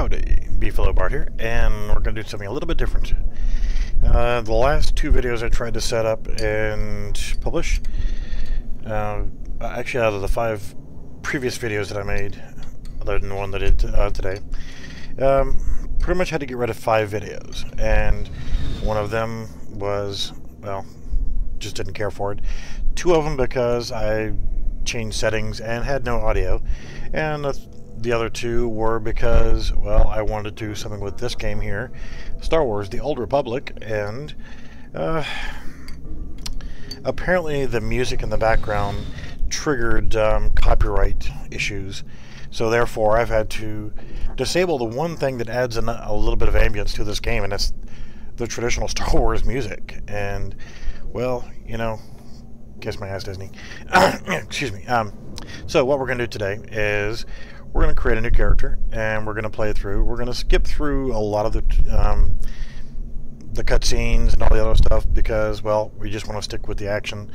Howdy, Beefalo Bart here, and we're going to do something a little bit different. The last two videos I tried to set up and publish, actually out of the 5 previous videos that I made, other than the one that I did today, pretty much had to get rid of 5 videos, and one of them was, well, just didn't care for it. 2 of them because I changed settings and had no audio, and the other 2 were because, well, I wanted to do something with this game here, Star Wars: The Old Republic, and apparently the music in the background triggered copyright issues, so therefore I've had to disable the one thing that adds a little bit of ambience to this game, and that's the traditional Star Wars music. And, well, you know, kiss my ass, Disney. Excuse me. So what we're going to do today is we're going to create a new character, and we're going to play it through. We're going to skip through a lot of the cutscenes and all the other stuff because, well, we just want to stick with the action.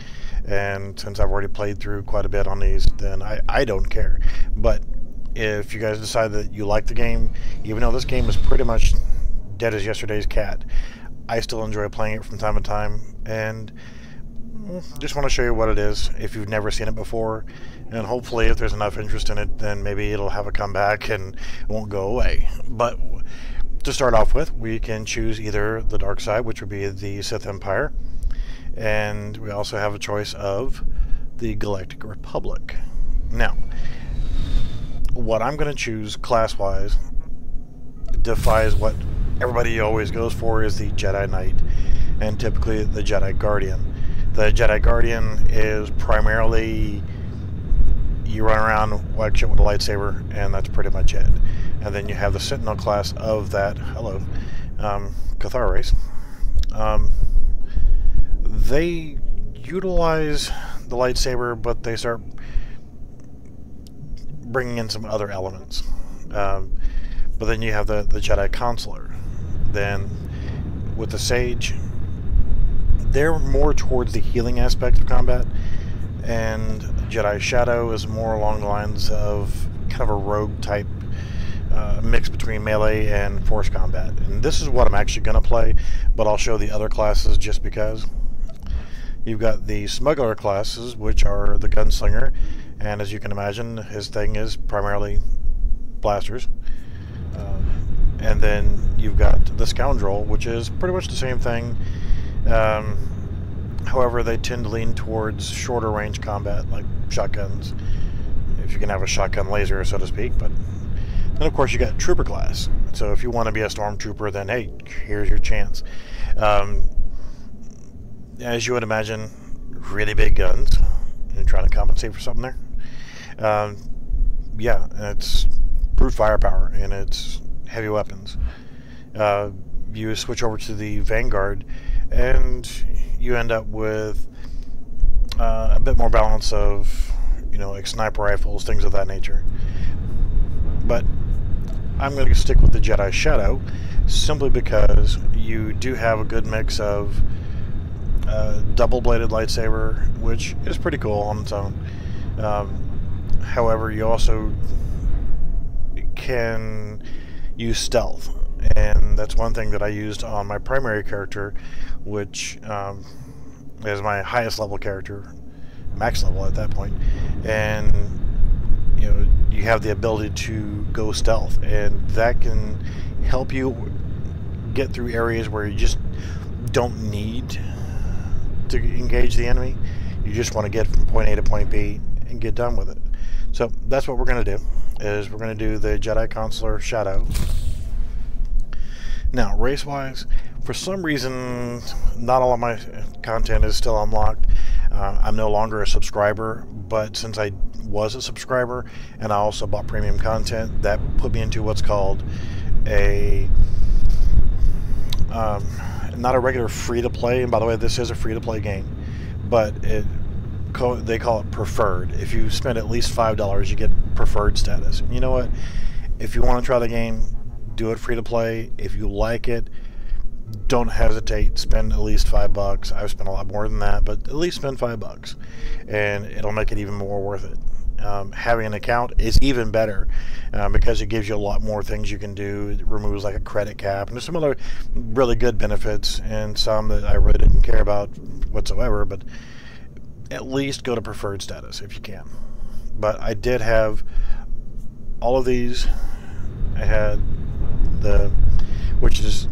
And since I've already played through quite a bit on these, then I don't care. But if you guys decide that you like the game, even though this game is pretty much dead as yesterday's cat, I still enjoy playing it from time to time, and just want to show you what it is if you've never seen it before, and hopefully if there's enough interest in it, then maybe it'll have a comeback and it won't go away. But to start off with, we can choose either the dark side, which would be the Sith Empire, and we also have a choice of the Galactic Republic. Now, what I'm going to choose class-wise defies what everybody always goes for, is the Jedi Knight, and typically the Jedi Guardian. The Jedi Guardian is primarily you run around, whack shit with a lightsaber, and that's pretty much it. And then you have the Sentinel class of that, Cathar race. They utilize the lightsaber, but they start bringing in some other elements. But then you have the Jedi Consular. Then with the Sage, they're more towards the healing aspect of combat, and Jedi Shadow is more along the lines of kind of a rogue type mix between melee and force combat. And this is what I'm actually going to play, but I'll show the other classes just because. You've got the Smuggler classes, which are the Gunslinger, and as you can imagine, his thing is primarily blasters. And then you've got the Scoundrel, which is pretty much the same thing. However, they tend to lean towards shorter range combat, like shotguns, if you can have a shotgun laser, so to speak. But then, of course, you got Trooper class. So if you want to be a Stormtrooper, then hey, here's your chance. As you would imagine, really big guns. You're trying to compensate for something there. Yeah, it's brute firepower, and it's heavy weapons. You switch over to the Vanguard, and you end up with a bit more balance of, you know, like sniper rifles, things of that nature. But I'm going to stick with the Jedi Shadow simply because you do have a good mix of double-bladed lightsaber, which is pretty cool on its own. However, you also can use stealth, and that's one thing that I used on my primary character, which is my highest level character, max level at that point. And you know, you have the ability to go stealth, and that can help you get through areas where you just don't need to engage the enemy. You just want to get from point A to point B and get done with it. So that's what we're going to do, is we're going to do the Jedi Consular Shadow. Now, race-wise, for some reason, not all of my content is still unlocked. I'm no longer a subscriber, but since I was a subscriber and I also bought premium content, that put me into what's called a not a regular free-to-play. And by the way, this is a free-to-play game, but they call it preferred. If you spend at least $5, you get preferred status. And you know what? If you want to try the game, do it free-to-play. If you like it, don't hesitate. Spend at least $5. I've spent a lot more than that, but at least spend $5, and it'll make it even more worth it. Having an account is even better. because it gives you a lot more things you can do. It removes like a credit cap, and there's some other really good benefits, and some that I really didn't care about whatsoever, but at least go to preferred status if you can. But I did have all of these. I had which is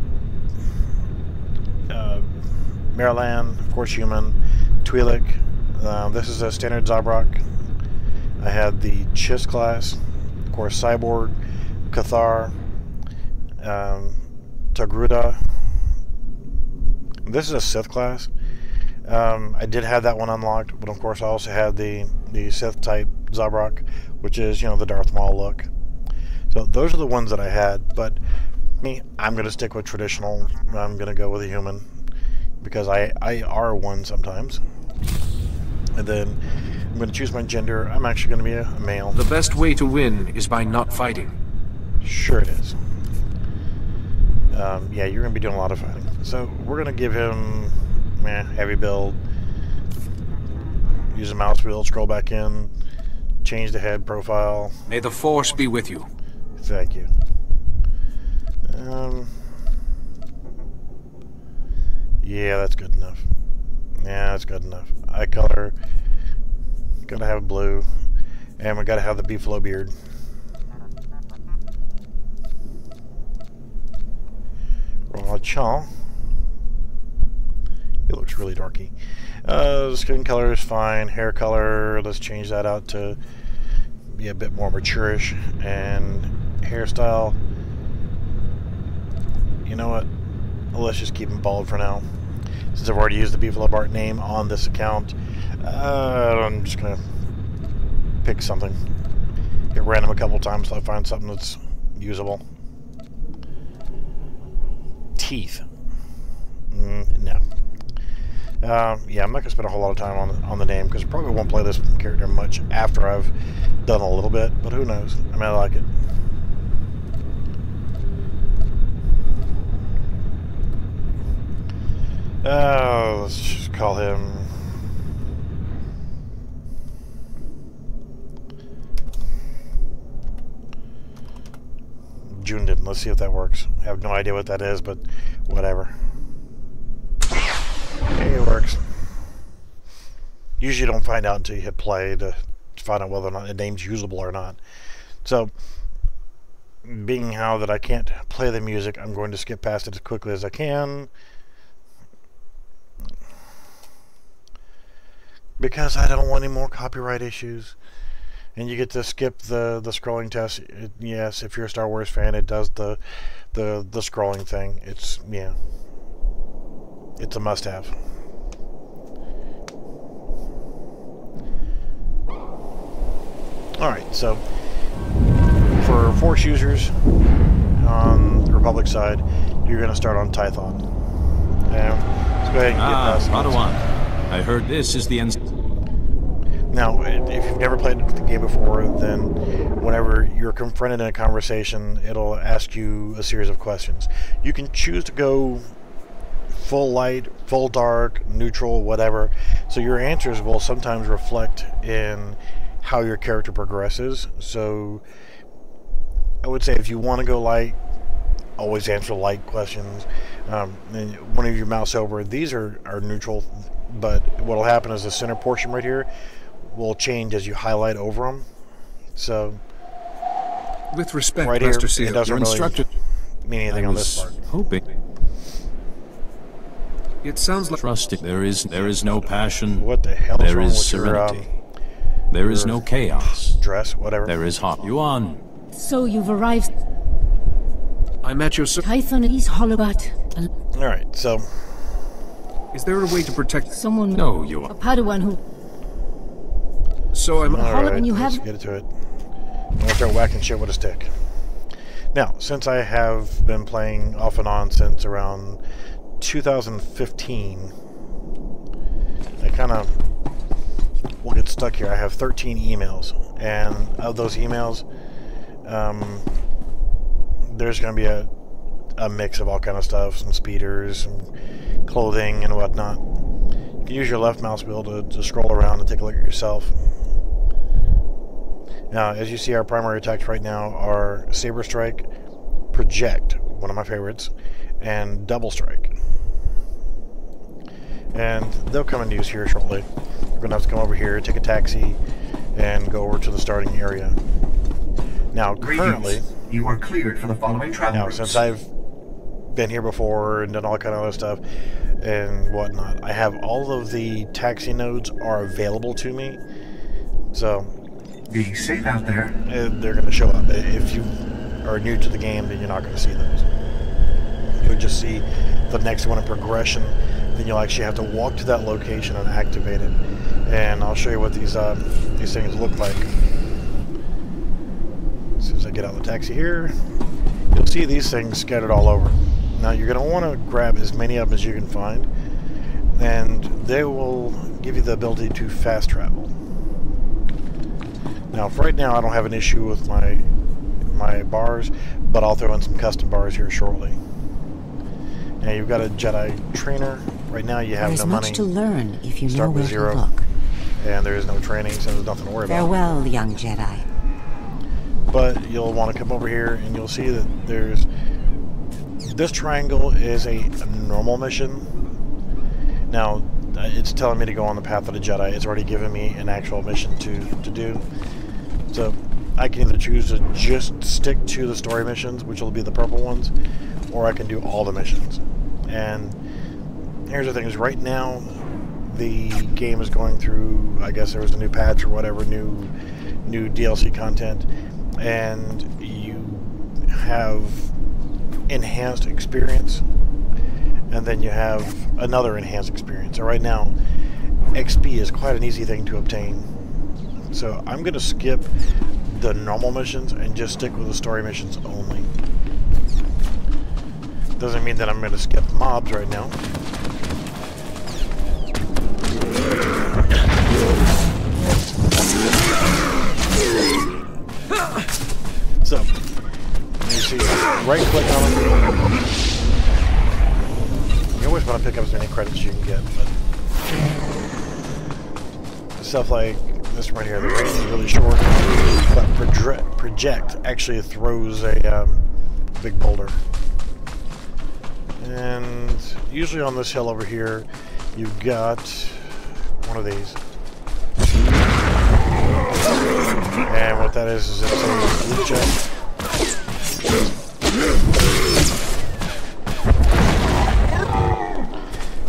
Maryland, of course, human, Twi'lek. This is a standard Zabrak. I had the Chiss class, of course, Cyborg, Cathar, Togruta. This is a Sith class. I did have that one unlocked, but of course I also had the Sith type Zabrak, which is, you know, the Darth Maul look. So those are the ones that I had, but I'm going to stick with traditional. I'm going to go with a human, because I are one sometimes. And then I'm going to choose my gender. I'm actually going to be a male. The best way to win is by not fighting. Sure it is. Yeah, you're going to be doing a lot of fighting. So we're going to give him heavy build. Use a mouse wheel, scroll back in, change the head profile. May the Force be with you. Thank you. Yeah, that's good enough. Yeah, that's good enough. Eye color, gotta have blue, and we gotta have the beefalo beard. Raw. It looks really darky. Skin color is fine. Hair color, let's change that out to be a bit more mature-ish. And hairstyle, you know what? Let's just keep him bald for now. Since I've already used the Beefalo Bart name on this account, I'm just gonna pick something. Hit random a couple times till I find something that's usable. Teeth. No. Yeah, I'm not gonna spend a whole lot of time on the name, because I probably won't play this character much after I've done a little bit, but who knows? I mean, I like it. Let's just call him Jundin. Let's see if that works. I have no idea what that is, but whatever. Okay, it works. Usually you don't find out until you hit play to find out whether or not the name's usable or not. So, being how that I can't play the music, I'm going to skip past it as quickly as I can, because I don't want any more copyright issues. And you get to skip the scrolling test. Yes, if you're a Star Wars fan, it does the scrolling thing. It's, yeah, it's a must-have. Alright, so for Force users on the Republic side, you're going to start on Tython. And let's go ahead and get past Padawan. I heard this is the end. Now, if you've never played the game before, then whenever you're confronted in a conversation, it'll ask you a series of questions. You can choose to go full light, full dark, neutral, whatever. So your answers will sometimes reflect in how your character progresses. So I would say if you want to go light, always answer light questions. And one of your mouse over, these are neutral, but what will happen is the center portion right here will change as you highlight over them. So, with respect, right Master here, Seal, it doesn't your really instructor mean anything on this part. Hoping. It sounds like Trusting. There is no passion. What the hell is There wrong is with serenity. There is no chaos. dress, whatever? There is hot. Yuan. So you've arrived. I'm at your Tython is Holobat. Alright, so Is there a way to protect? Someone. No, A Yuan. Padawan who. So I'm. alright, you let's have- get to it. I'm gonna start whacking shit with a stick. Now, since I have been playing off and on since around 2015, I kind of will get stuck here. I have 13 emails, and of those emails, there's going to be a mix of all kind of stuff, some speeders, some clothing, and whatnot. You can use your left mouse wheel to scroll around and take a look at yourself. Now, as you see, our primary attacks right now are Saber Strike, Project, one of my favorites, and Double Strike. And they'll come into use here shortly. We're going to have to come over here, take a taxi, and go over to the starting area. Now, currently, you are cleared for the following travel routes. Since I've been here before and done all kind of other stuff and whatnot, I have all of the taxi nodes are available to me. So, be safe out there. They're going to show up. If you are new to the game, then you're not going to see those. You'll just see the next one in progression. Then you'll actually have to walk to that location and activate it. And I'll show you what these things look like. As soon as I get out of the taxi here, you'll see these things scattered all over. Now you're going to want to grab as many of them as you can find, and they will give you the ability to fast travel. Now, for right now, I don't have an issue with my bars, but I'll throw in some custom bars here shortly. Now you've got a Jedi trainer. Right now you have no money. There's much to learn if you know Start where with zero, to look. and there is no training, so there's nothing to worry about. Farewell, young Jedi. But you'll want to come over here and you'll see that there's this triangle is a normal mission. Now it's telling me to go on the path of the Jedi. It's already given me an actual mission to do. So I can either choose to just stick to the story missions, which will be the purple ones, or I can do all the missions. And here's the thing: is right now the game is going through, I guess there was a new patch or whatever, new DLC content, and you have enhanced experience, and then you have another enhanced experience. So right now XP is quite an easy thing to obtain, so I'm going to skip the normal missions and just stick with the story missions only. Doesn't mean that I'm going to skip mobs right now. So, you see, right click on them. You always want to pick up as many credits as you can get, but stuff like this right here, the range is really short, but Project actually throws a big boulder. And usually on this hill over here, you've got one of these. And what that is it's a loot chest.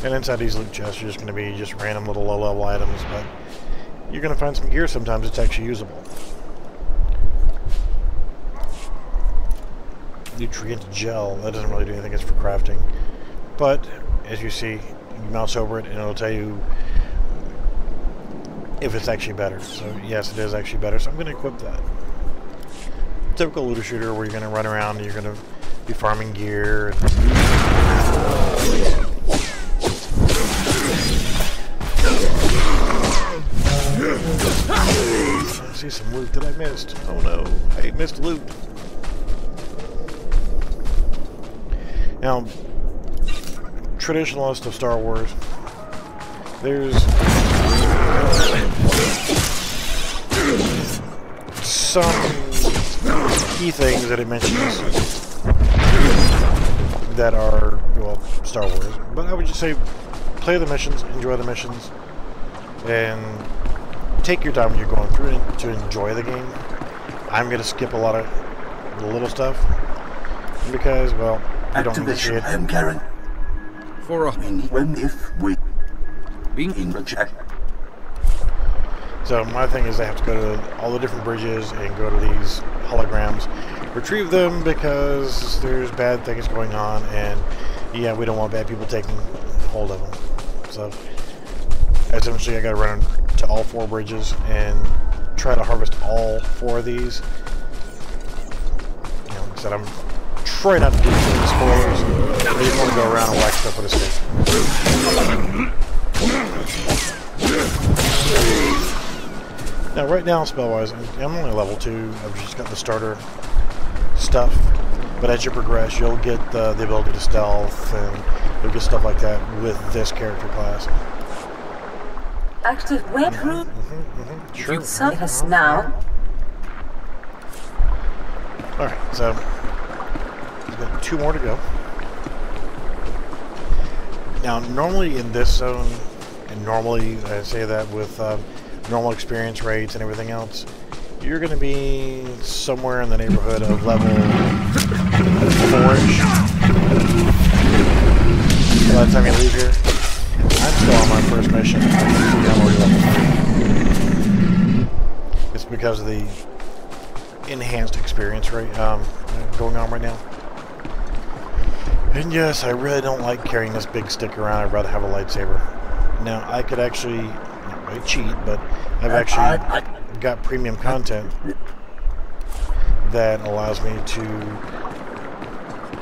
And inside these loot chests are just going to be just random little low-level items, but you're going to find some gear sometimes that's actually usable. Nutrient gel, that doesn't really do anything, it's for crafting. But, as you see, you mouse over it and it'll tell you if it's actually better. So yes, it is actually better, so I'm going to equip that. Typical looter shooter where you're going to run around and you're going to be farming gear. And I see some loot that I missed. Oh no, I missed loot. Now, traditionalist of Star Wars, there's some key things that it mentions that are, well, Star Wars. But I would just say, play the missions, enjoy the missions, and take your time when you're going through it to enjoy the game. I'm going to skip a lot of the little stuff because, well, I don't need to see it. I am Karen. For a When if we being in Project. So my thing is I have to go to all the different bridges and go to these holograms, retrieve them because there's bad things going on, and yeah, we don't want bad people taking hold of them. So essentially I got to run to all 4 bridges and try to harvest all 4 of these. You know, like I said, I'm trying not to do any spoilers. I just want to go around and whack stuff with a stick. Now, right now, spell-wise, I'm only level 2. I've just got the starter stuff. But as you progress, you'll get the ability to stealth, and you'll get stuff like that with this character class. Active walkthru. Sure. Service now. Alright, so we've got 2 more to go. Now, normally in this zone, and normally I say that with normal experience rates and everything else, you're going to be somewhere in the neighborhood of level 4-ish. By the time you leave here, I'm still on my first mission. I'm already level 3. It's because of the enhanced experience rate going on right now. And yes, I really don't like carrying this big stick around. I'd rather have a lightsaber. Now, I could actually, not really cheat, but I've actually got premium content that allows me to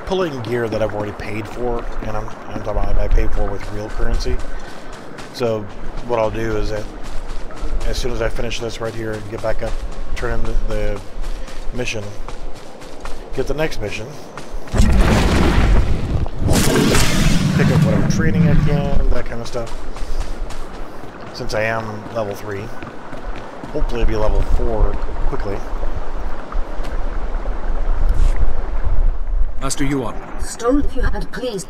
pull in gear that I've already paid for, and I'm talking about I paid for with real currency. So what I'll do is that as soon as I finish this right here and get back up, turn in the mission, get the next mission, pick up what I'm training again, that kind of stuff. Since I am level 3, hopefully I'll be level 4 quickly. Master Yuan. Stole if you had pleased.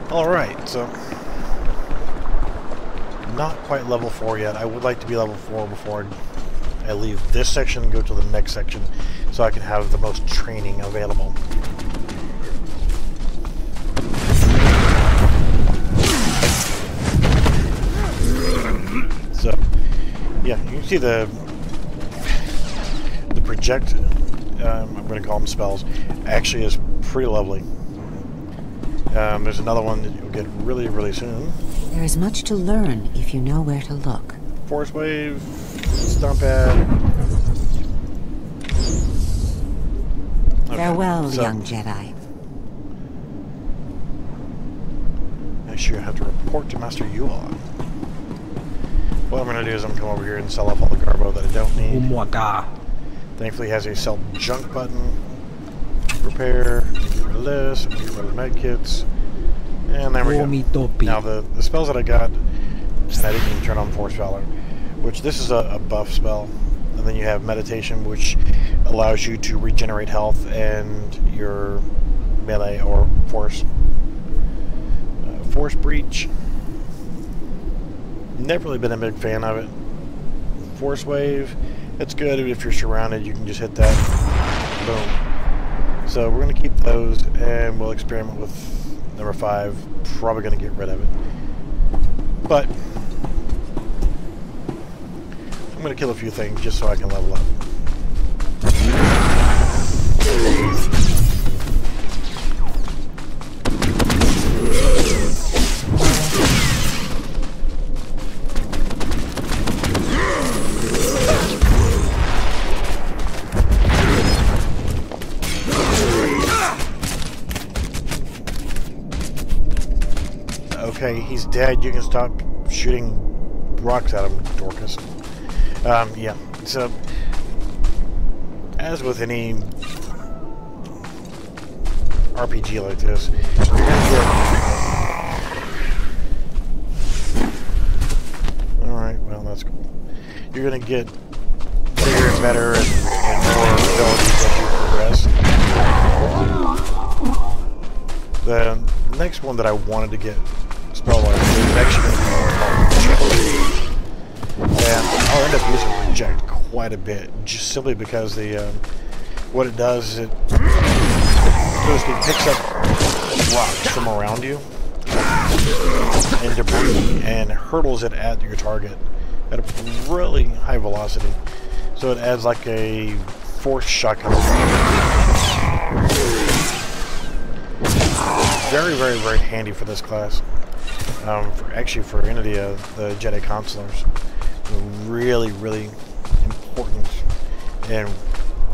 Alright, so not quite level 4 yet. I would like to be level 4 before I leave this section and go to the next section so I can have the most training available. So, yeah, you can see the project, I'm going to call them spells, actually is pretty lovely. There's another one that you'll get really, really soon. There is much to learn if you know where to look. Force Wave, Stomp Pad. Okay, Farewell, so young Jedi. actually I have to report to Master Yuan. What I'm going to do is I'm going to come over here and sell off all the garbo that I don't need. Thankfully it has a sell junk button. Repair, get rid of this, get rid of the med kits. And there we go. Now the spells that I got, and I didn't even turn on Force Valor, which this is a buff spell. And then you have Meditation, which allows you to regenerate health and your melee or force. Force Breach. Never really been a big fan of it. Force Wave, it's good if you're surrounded, you can just hit that. Boom. So we're going to keep those and we'll experiment with number 5. Probably going to get rid of it. But I'm going to kill a few things just so I can level up. Okay, he's dead. You can stop shooting rocks at him, Dorcas. Yeah, so as with any RPG like this, you're gonna get... Alright, well, that's cool. You're gonna get bigger and better and more abilities as you progress. The next one that I wanted to get spell-wise is actually going to be and I'll end up using Reject quite a bit, just simply because the what it does is it picks up rocks from around you and debris and hurtles it at your target at a really high velocity. So it adds like a force shotgun. Very, very, very handy for this class. Actually, for any of the Jedi Consulars, really, really important and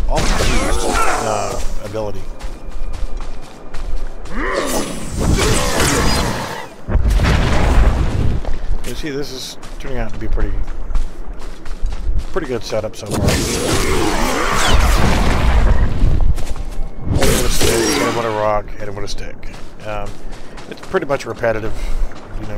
often used ability. You see, this is turning out to be pretty good setup so far. Hit him with a stick, hit him with a rock, hit him with a stick. It's pretty much repetitive, you know.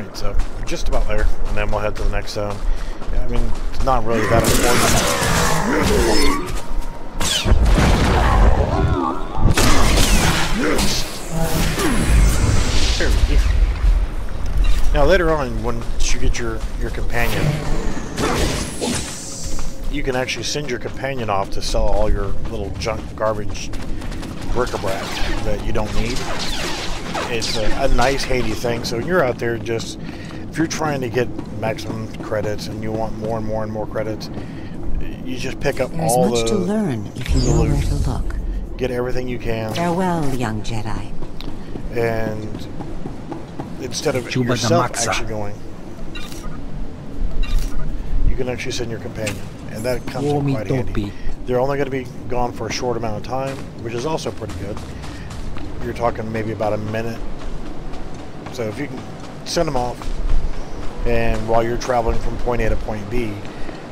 Alright, so we're just about there, and then we'll head to the next zone. Yeah, I mean, it's not really that important. Now later on, once you get your companion, you can actually send your companion off to sell all your little junk garbage bric-a-brac that you don't need. It's a nice handy thing. So when you're out there, just if you're trying to get maximum credits and you want more and more and more credits, you just pick up There's all much to learn if you know where to look. Get everything you can. Farewell, young Jedi. And instead of yourself actually going, you can actually send your companion, and that comes in quite handy. They're only going to be gone for a short amount of time, which is also pretty good. You're talking maybe about a minute. So if you can send them off, and while you're traveling from point A to point B,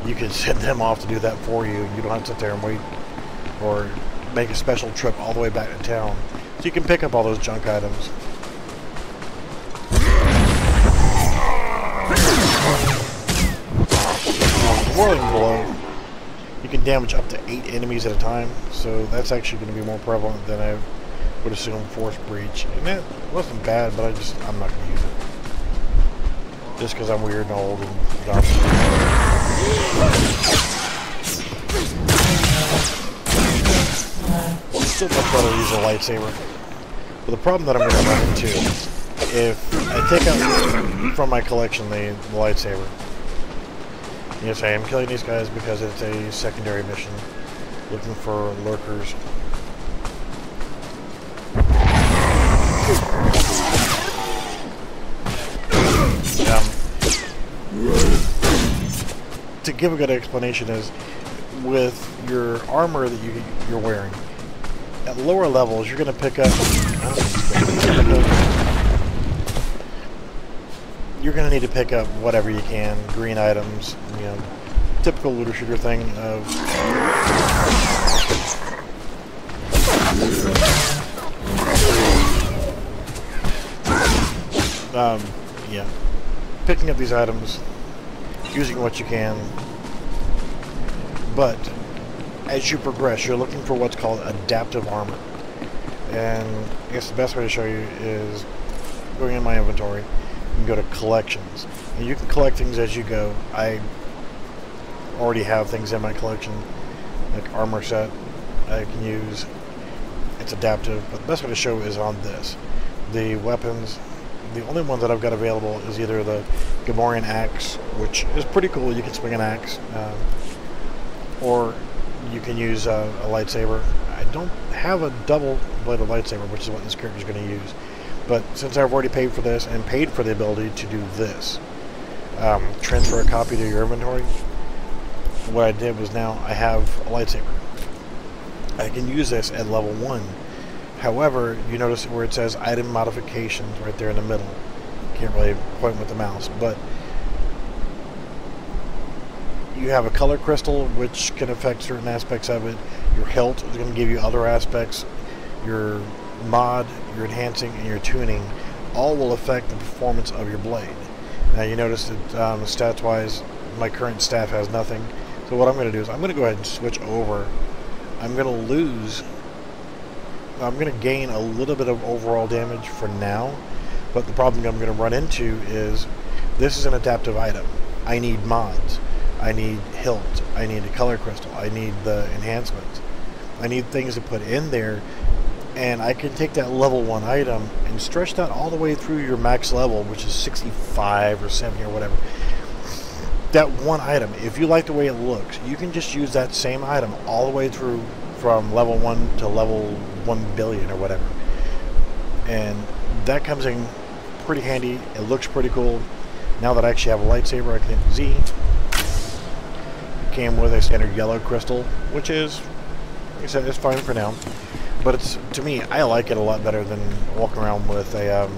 you can send them off to do that for you. You don't have to sit there and wait or make a special trip all the way back to town. So you can pick up all those junk items. Whirling blow, you can damage up to 8 enemies at a time, so that's actually going to be more prevalent than I would assume Force Breach. And that wasn't bad, but I'm not going to use it. Just because I'm weird and old and dumb. Still much better to use a lightsaber. But the problem that I'm going to run into, if I take out from my collection the lightsaber, yes, I am killing these guys because it's a secondary mission, looking for lurkers. To give a good explanation is, with your armor that you're wearing, at lower levels you're going to pick up, you're going to need to pick up whatever you can, green items, you know, typical looter shooter thing of yeah, picking up these items, using what you can, but as you progress, you're looking for what's called adaptive armor. And I guess the best way to show you is going in my inventory and go to collections. And you can collect things as you go. I already have things in my collection, like armor set I can use. It's adaptive, but the best way to show is on this. The weapons, the only one that I've got available is either the Gamorrean axe, which is pretty cool. You can swing an axe, or you can use a lightsaber. I don't have a double-bladed lightsaber, which is what this character is going to use. But since I've already paid for this and paid for the ability to do this, transfer a copy to your inventory, what I did was now I have a lightsaber. I can use this at level 1. However, you notice where it says item modifications right there in the middle. Can't really point with the mouse, but you have a color crystal which can affect certain aspects of it. Your hilt is going to give you other aspects. Your mod, your enhancing, and your tuning all will affect the performance of your blade. Now you notice that stats wise my current staff has nothing, so what I'm going to do is I'm going to go ahead and switch over. I'm going to gain a little bit of overall damage for now, but the problem I'm going to run into is this is an adaptive item. I need mods. I need hilt. I need a color crystal. I need the enhancements. I need things to put in there, and I can take that level 1 item and stretch that all the way through your max level, which is 65 or 70 or whatever. That one item, if you like the way it looks, you can just use that same item all the way through from level 1 to level 1 billion or whatever. And that comes in pretty handy. It looks pretty cool. Now that I actually have a lightsaber, I can hit Z. It came with a standard yellow crystal, which is, like I said, it's fine for now. But it's, to me, I like it a lot better than walking around with a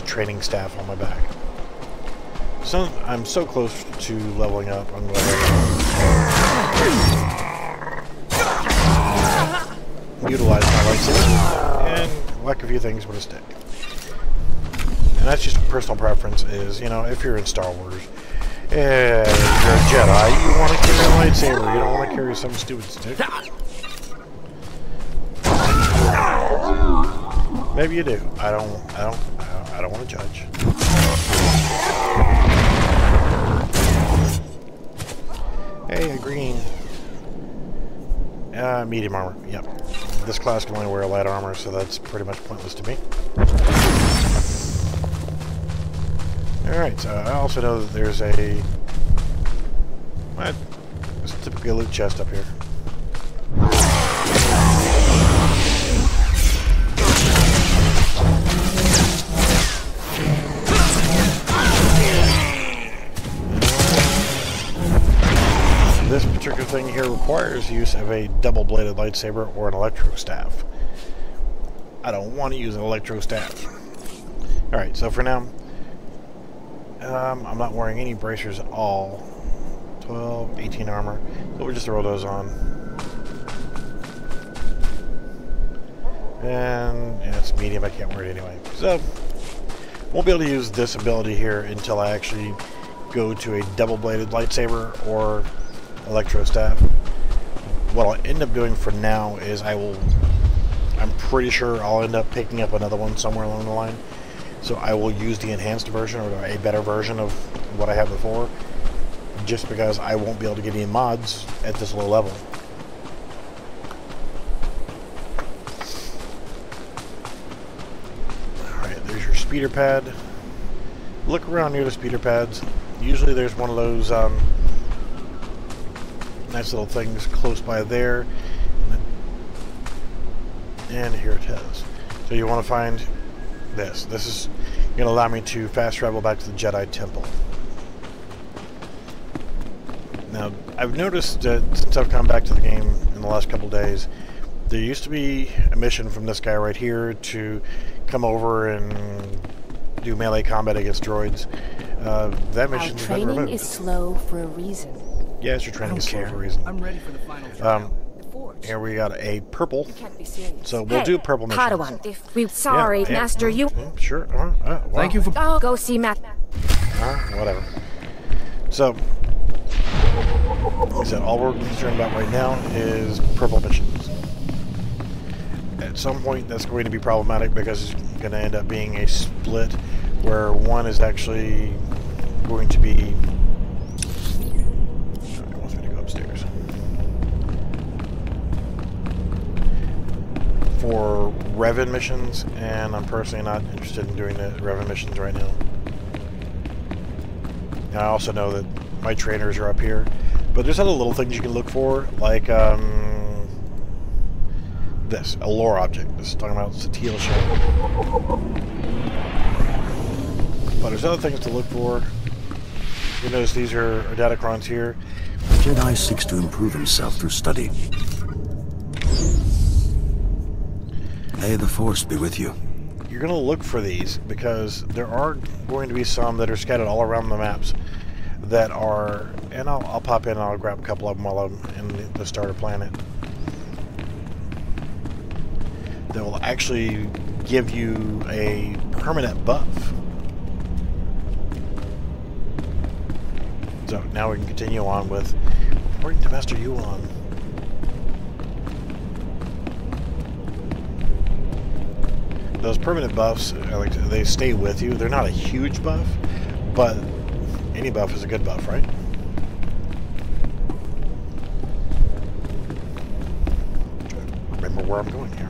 training staff on my back. So I'm so close to leveling up. I'm going to utilize my lightsaber and whack a few things with a stick. and that's just personal preference, is, you know, if you're in Star Wars, and you're a Jedi, you want to carry a lightsaber, you don't want to carry some stupid stick. Maybe you do. I don't want to judge. Hey, a green. Medium armor. Yep. This class can only wear light armor, so that's pretty much pointless to me. Alright, so I also know that there's a... It's typically a loot chest up here. This particular thing here requires use of a double-bladed lightsaber or an electro staff. I don't want to use an electro staff. Alright, so for now, I'm not wearing any bracers at all. 12, 18 armor. So we'll just throw those on. And it's medium, I can't wear it anyway. So, won't be able to use this ability here until I actually go to a double-bladed lightsaber or electro staff. What I'll end up doing for now is I'm pretty sure I'll end up picking up another one somewhere along the line. So I will use the enhanced version, or a better version of what I had before, just because I won't be able to get any mods at this low level. Alright, there's your speeder pad. Look around near the speeder pads. Usually there's one of those nice little things close by there. And here it is. So you want to find this. This is going to allow me to fast travel back to the Jedi Temple. Now, I've noticed that since I've come back to the game in the last couple days, there used to be a mission from this guy right here to come over and do melee combat against droids. That mission's been removed. Our training is slow for a reason. Yes, your training is slow for a reason. I'm ready for the final trial. Here we got a purple. Can't be serious. So we'll do purple missions. Padawan, if we sorry, Yeah, Master, you sure. Wow. Thank you for... I'll go see Matt. Whatever. So, like I said, all we're concerned about right now is purple missions. At some point, that's going to be problematic because it's going to end up being a split where one is actually going to be... It wants me to go upstairs. For Revan missions, and I'm personally not interested in doing the Revan missions right now. And I also know that my trainers are up here, but there's other little things you can look for, like this, a lore object. This is talking about Satele ship. But there's other things to look for. You notice these are Datacrons here. The Jedi seeks to improve himself through study. May the Force be with you. You're going to look for these because there are going to be some that are scattered all around the maps that are, and I'll pop in and I'll grab a couple of them while I'm in the starter planet, that will actually give you a permanent buff. So now we can continue on with reporting to Master Yuan. Those permanent buffs, they stay with you. They're not a huge buff, but any buff is a good buff, right? Remember where I'm going here.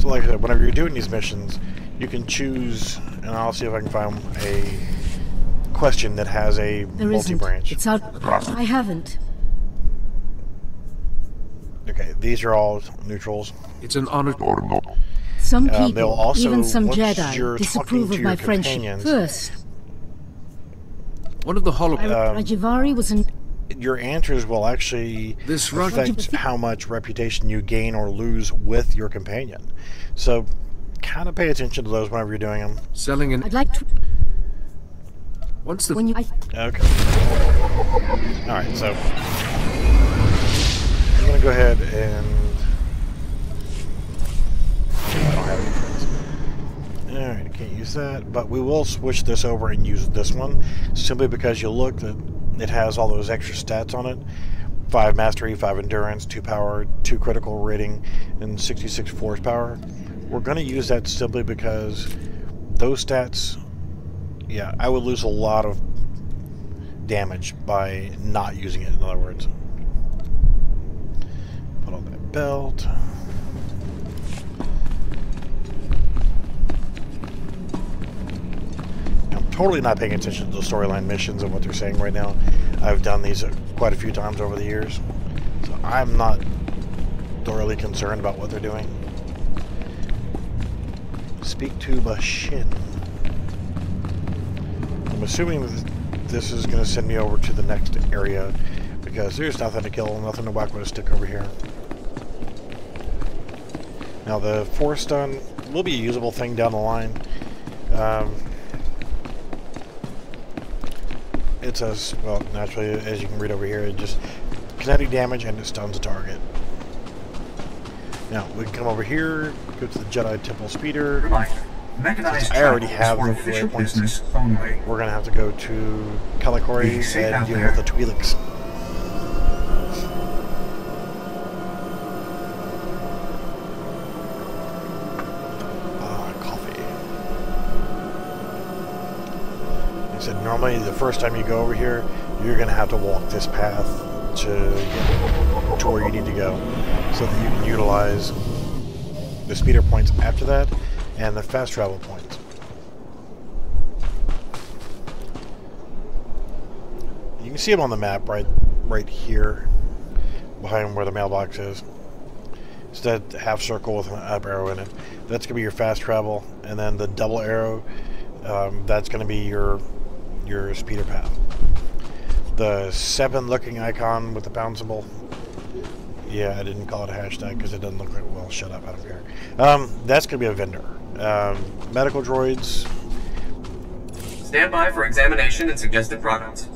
So like I said, whenever you're doing these missions, you can choose, and I'll see if I can find a question that has a multi-branch. It's out. I haven't. Okay, these are all neutrals. It's an honor. Some they'll people, also, even some once Jedi, you're disapprove talking of to my your friendship. companions, First, One of the Rajivari was an... your answers will actually This affect how much reputation you gain or lose with your companion. So, kind of pay attention to those whenever you're doing them. selling an... I'd like to... Once the... When you... Okay. Alright, so... I'm going to go ahead and use that, but we will switch this over and use this one simply because you'll look that it has all those extra stats on it. 5 mastery, 5 endurance, 2 power, 2 critical rating, and 66 force power. We're going to use that simply because those stats, yeah, I would lose a lot of damage by not using it, in other words. Put on that belt. I'm totally not paying attention to the storyline missions and what they're saying right now. I've done these quite a few times over the years, so I'm not thoroughly concerned about what they're doing. Speak to Bashin. I'm assuming that this is going to send me over to the next area because there's nothing to kill, nothing to whack with a stick over here. Now the Force Stun will be a usable thing down the line. It says, well, naturally, as you can read over here, it just kinetic damage and it stuns a target. Now, we can come over here, go to the Jedi Temple Speeder. Since I already have the waypoints, we're going to have to go to Kalikori and deal with the Twi'leks. Normally, the first time you go over here, you're going to have to walk this path to get to where you need to go so that you can utilize the speeder points after that and the fast travel points. You can see them on the map right here behind where the mailbox is. It's that half circle with an up arrow in it. That's going to be your fast travel, and then the double arrow, that's going to be your speeder path. The 7 looking icon with the pound symbol, yeah, I didn't call it a hashtag because it doesn't look like, well, shut up, I don't care. That's going to be a vendor. Medical droids. Stand by for examination and suggested products.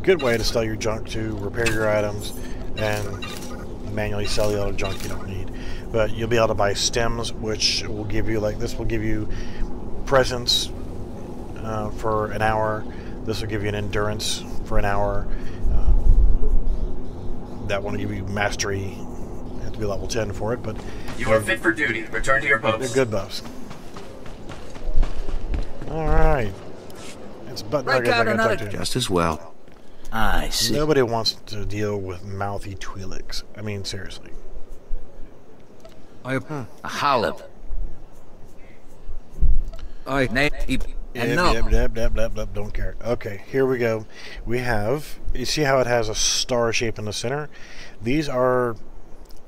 Good way to sell your junk to repair your items and manually sell the other junk you don't need. But you'll be able to buy stems, which will give you, like this will give you presence for an hour. This will give you an endurance for an hour. That one will give you mastery. You have to be level 10 for it, but you are fit for duty. Return to your post. They're good buffs. All right. It's Butt Nuggets I gotta talk to. Just as well. I see. Nobody wants to deal with mouthy Twi'leks. I mean, seriously. I Halib. Don't care. Okay, here we go. We have, you see how it has a star shape in the center? These are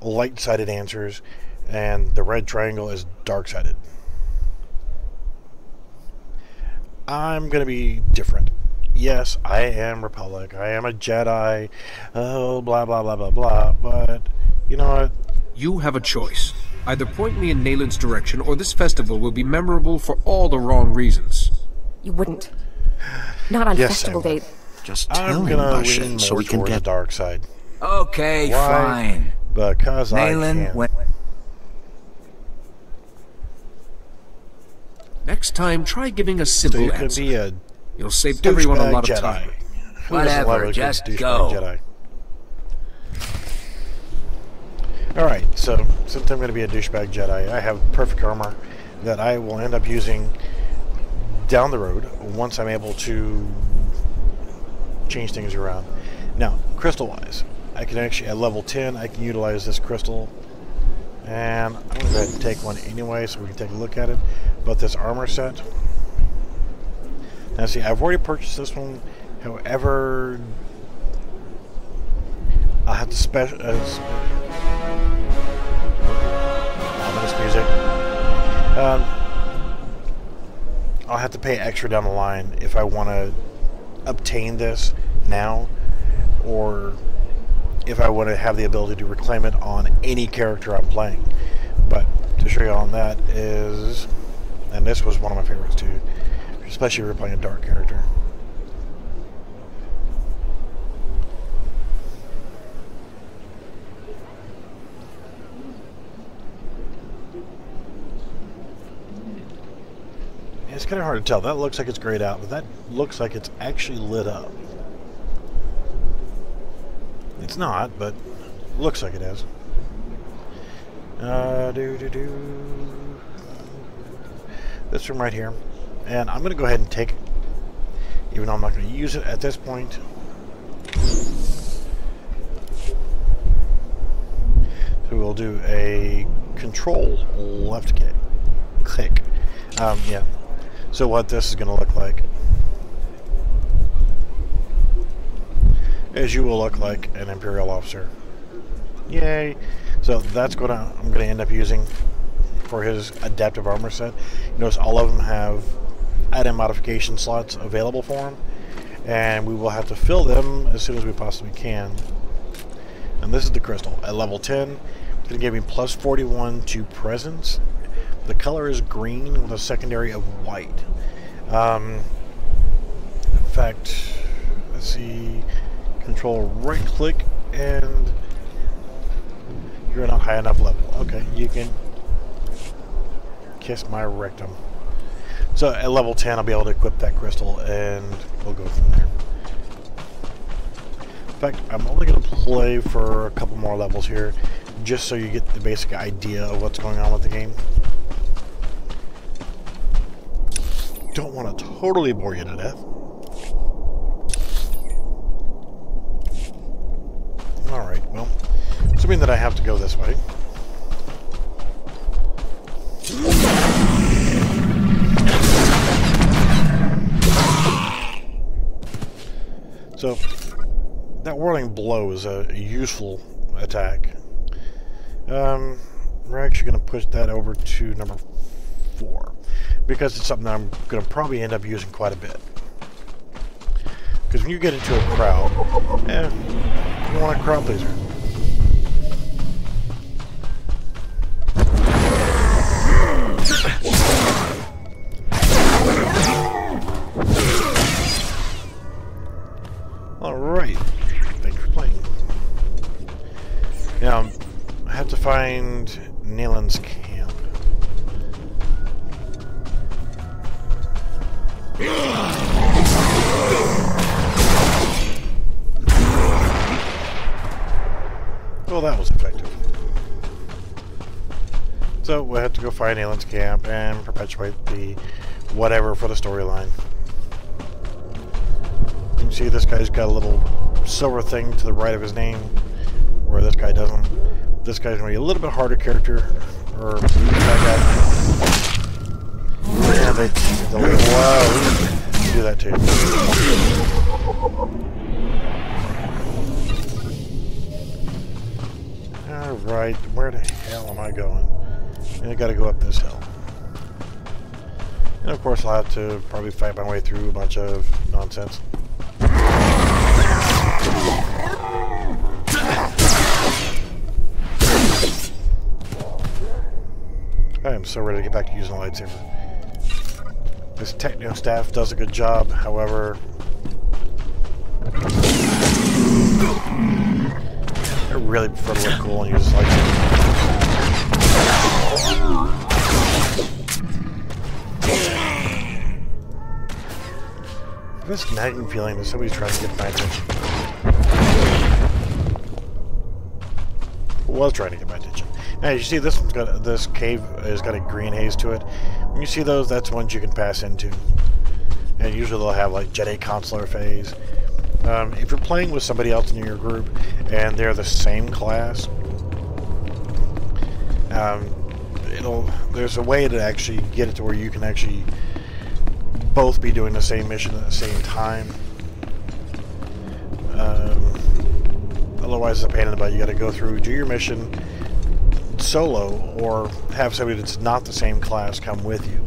light-sided answers, and the red triangle is dark-sided. I'm going to be different. Yes, I am Republic. I am a Jedi. Oh, blah, blah, blah, blah, blah. But, you know what? You have a choice. Either point me in Nayland's direction, or this festival will be memorable for all the wrong reasons. You wouldn't. Not on Yes, festival Sam. day. Just I'm tell him, gonna lean Bashin, more so we can towards the get... dark side. Okay, Why? fine. Because I Nayland, can. when... Next time, try giving a So simple you can answer. be a You'll save everyone a douchebag lot of Jedi. time. Who doesn't love Whatever, a good just douchebag go. Jedi? Alright, so since I'm going to be a douchebag Jedi, I have perfect armor that I will end up using down the road once I'm able to change things around. Now, crystal-wise, I can actually, at level 10, I can utilize this crystal. And I'm going to go ahead and take one anyway so we can take a look at it. But this armor set... Now see, I've already purchased this one. However, I'll have to special... ominous music. I'll have to pay extra down the line if I want to obtain this now, or if I want to have the ability to reclaim it on any character I'm playing. But to show you on that is, and this was one of my favorites too, especially if you're playing a dark character. It's kind of hard to tell. That looks like it's grayed out, but that looks like it's actually lit up. It's not, but looks like it is. This room right here. And I'm going to go ahead and take it, even though I'm not going to use it at this point. So we'll do a control left click. Yeah. So what this is going to look like is you will look like an Imperial officer. Yay! So that's what I'm going to end up using for his adaptive armor set. You notice all of them have item modification slots available for him, and we will have to fill them as soon as we possibly can. And this is the crystal at level 10. It's going to give me plus 41 to presence. The color is green with a secondary of white. In fact, let's see. Control right click, and you're not high enough level. Okay, you can kiss my rectum. So at level 10, I'll be able to equip that crystal, and we'll go from there. In fact, I'm only going to play for a couple more levels here, just so you get the basic idea of what's going on with the game. Don't want to totally bore you to death. Alright, well, assuming that I have to go this way. So, that whirling blow is a useful attack. We're actually going to push that over to number 4, because it's something that I'm going to probably end up using quite a bit. Because when you get into a crowd, you want a crowd pleaser. Alright, thanks for playing. Now, I have to find Nayland's camp. Well, that was effective. So we'll have to go find Nayland's camp and perpetuate the whatever for the storyline. You can see this guy's got a little silver thing to the right of his name, where this guy doesn't. This guy's going to be a little bit harder character, or that guy. Yeah, they do that too. Alright, where the hell am I going? I gotta go up this hill. And of course I'll have to probably fight my way through a bunch of nonsense. I am so ready to get back to using a lightsaber. This techno staff does a good job, however, I really prefer to look cool and use this lightsaber. I have this nagging feeling that somebody's trying to get my attention. Was trying to get my attention. Now you see this cave has got a green haze to it. When you see those, that's ones you can pass into. And usually they'll have like Jedi Consular phase. If you're playing with somebody else in your group and they're the same class, there's a way to actually get it to where you can actually both be doing the same mission at the same time. Otherwise it's a pain in the butt. You got to go through, do your mission solo, or have somebody that's not the same class come with you.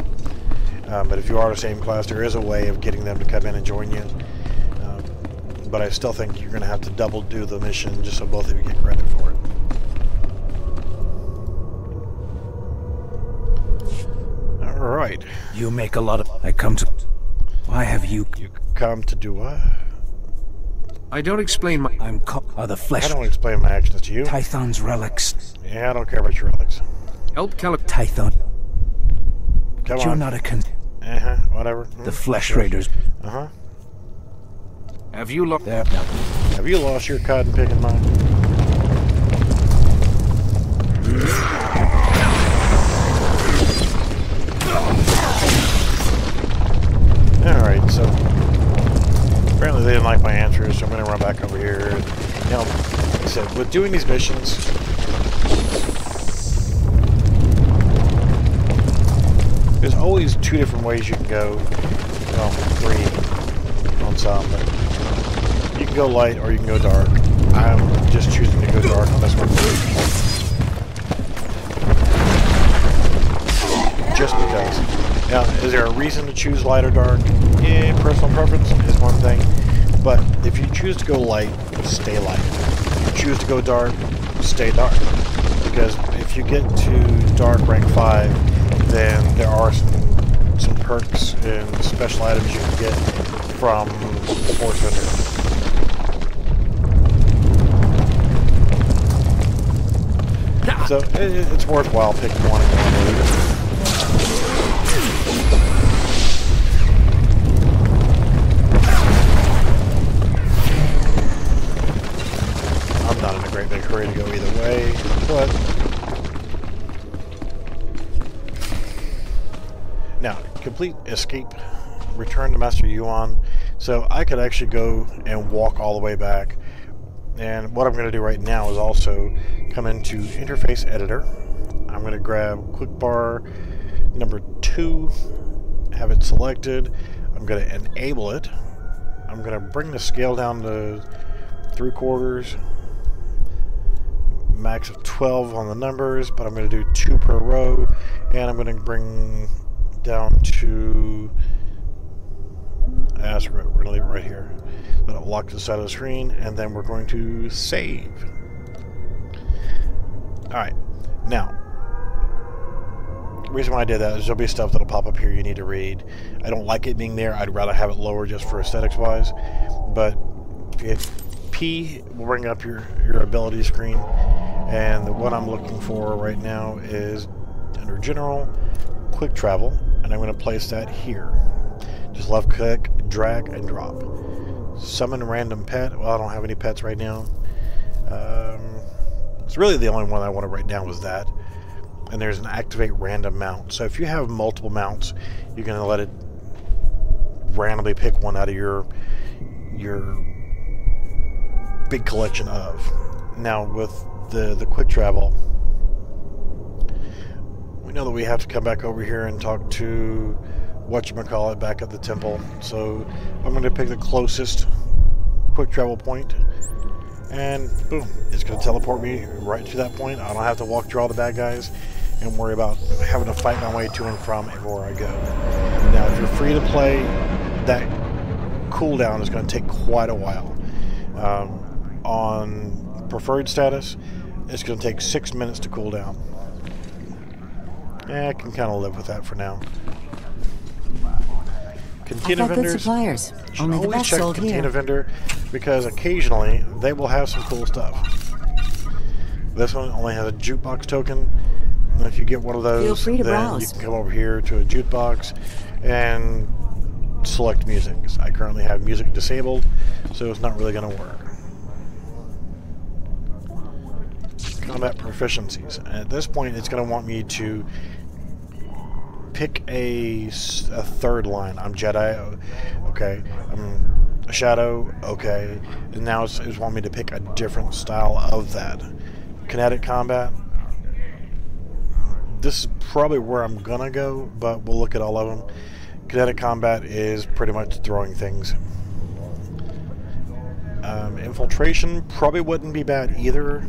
But if you are the same class, there is a way of getting them to come in and join you. But I still think you're going to have to double do the mission just so both of you get credit for it. Alright. You make a lot of... I come to... Why have you... You come to do what? I don't explain my... I'm the flesh... I don't explain my actions to you. Tython's relics. Yeah, I don't care about your relics. Help Tython. Come You're on. not a Whatever. The flesh raiders. Have you looked There. Have you lost your cotton picking mind? Alright, so apparently they didn't like my answers, so I'm going to run back over here. You know, like I said, with doing these missions, there's always two different ways you can go. Well, three on some, but you can go light or you can go dark. I'm just choosing to go dark on this one. Just because. Now, is there a reason to choose light or dark? Yeah, personal preference is one thing. But if you choose to go light, stay light. If you choose to go dark, stay dark. Because if you get to dark rank 5, then there are some perks and special items you can get from the Force Vendor. So it's worthwhile picking one and one. I'm not in a great big hurry to go either way, but now complete escape, return to Master Yuan. So I could actually go and walk all the way back. And what I'm going to do right now is also come into Interface Editor. I'm going to grab Quick Bar number 2, have it selected. I'm going to enable it. I'm going to bring the scale down to 3/4, max of 12 on the numbers, but I'm going to do 2 per row, and I'm going to bring down to screw it, we're going to leave it right here. Let it lock to the side of the screen, and then we're going to save. Alright, now, the reason why I did that is there'll be stuff that'll pop up here you need to read. I don't like it being there. I'd rather have it lower just for aesthetics wise, but if P will bring up your ability screen, and what I'm looking for right now is under General, Quick Travel, and I'm going to place that here. Just left click, drag, and drop. Summon random pet. Well, I don't have any pets right now. It's really the only one I wanted right now was that. And there's an activate random mount. So if you have multiple mounts, you're going to let it randomly pick one out of your big collection of. Now with the quick travel, we know that we have to come back over here and talk to whatchamacallit back at the temple. So I'm going to pick the closest quick travel point, and boom, it's going to teleport me right to that point. I don't have to walk through all the bad guys and worry about having to fight my way to and from everywhere I go. Now if you're free to play, that cooldown is going to take quite a while. On preferred status, it's going to take 6 minutes to cool down. I can kind of live with that for now. Container vendors, good suppliers. should Only the always best check sold container here. vendor, because occasionally they will have some cool stuff. This one only has a jukebox token. And if you get one of those, Feel free to then browse. you can come over here to a jukebox and select music. I currently have music disabled, so it's not really going to work. Combat proficiencies. And at this point, it's going to want me to pick a third line. I'm Jedi, okay. I'm a Shadow, okay. And now it's wanting me to pick a different style of that. Kinetic combat. This is probably where I'm gonna go, but we'll look at all of them. Kinetic combat is pretty much throwing things. Infiltration probably wouldn't be bad either.